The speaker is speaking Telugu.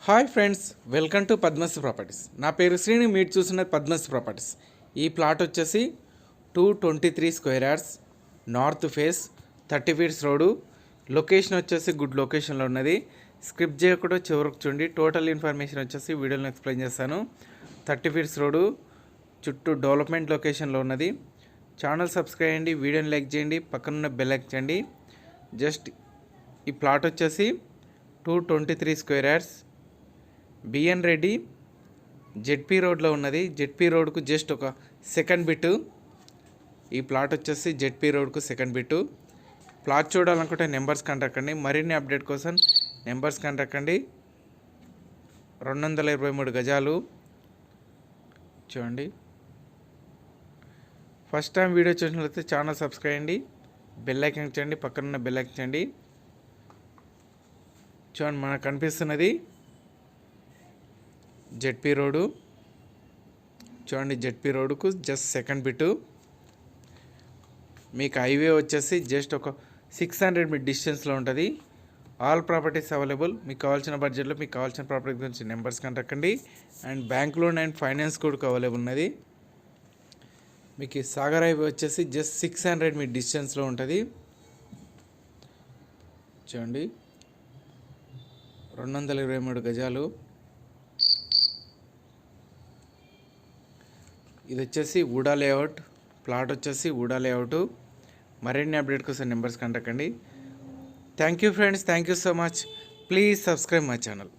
Hi friends, welcome to Padmashri properties. నా పేరు శ్రీని. మీరు చూస్తున్నది పద్మశ్రీ ప్రాపర్టీస్. ఈ ప్లాట్ వచ్చేసి 223 square yards, north face, 30 feets road. Location వచ్చేసి గుడ్ లొకేషన్లో ఉన్నది. స్క్రిప్ట్ చేయకుండా చివరికి చూడండి. టోటల్ ఇన్ఫర్మేషన్ వచ్చేసి వీడియోలో ఎక్స్ప్లెయిన్ చేస్తాను. 30 ఫీట్స్ రోడ్డు, చుట్టూ డెవలప్మెంట్ లొకేషన్లో ఉన్నది. ఛానల్ సబ్స్క్రైబ్ చేయండి, వీడియోని లైక్ చేయండి, పక్కనున్న బెల్ లైక్ చేయండి. జస్ట్ ఈ ప్లాట్ వచ్చేసి 223 square yards, BN Reddy ZP రోడ్లో ఉన్నది. జెడ్పీ రోడ్కు జస్ట్ ఒక సెకండ్ బిట్టు. ఈ ప్లాట్ వచ్చేసి జెడ్పీ రోడ్కు సెకండ్ బిట్టు. ప్లాట్ చూడాలనుకుంటే నెంబర్స్ కంటక్కండి. మరిన్ని అప్డేట్ కోసం నెంబర్స్ కంటక్కండి. 223 గజాలు చూడండి. ఫస్ట్ టైం వీడియో చూసినట్లయితే ఛానల్ సబ్స్క్రైబ్ చేయండి, బెల్ ఐకాన్ చేయండి, పక్కనున్న బెల్ ఐకాన్ చేయండి. చూడండి, మనకు కనిపిస్తున్నది జెడ్పీ రోడ్డు. చూడండి, జెడ్పీ రోడ్డుకు జస్ట్ సెకండ్ బిట్టు. మీకు హైవే వచ్చేసి జస్ట్ ఒక 600 మీటర్ డిస్టెన్స్లో ఉంటుంది. All properties available. మీకు కావాల్సిన బడ్జెట్లో మీకు కావాల్సిన ప్రాపర్టీ గురించి నెంబర్స్ కంటక్కండి. And bank loan and finance కూడా అవైలబుల్ ఉన్నది. మీకు సాగర్ హైవే వచ్చేసి జస్ట్ 600 మీటర్ డిస్టెన్స్లో ఉంటుంది. చూడండి, 223 గజాలు. ఇది వచ్చేసి వుడా లేఅవుట్. ప్లాట్ వచ్చేసి వుడా లేఅవుట్. మరిన్ని అప్డేట్ కోసం నెంబర్స్ కంటక్కండి. Thank you friends, thank you so much. Please subscribe my channel.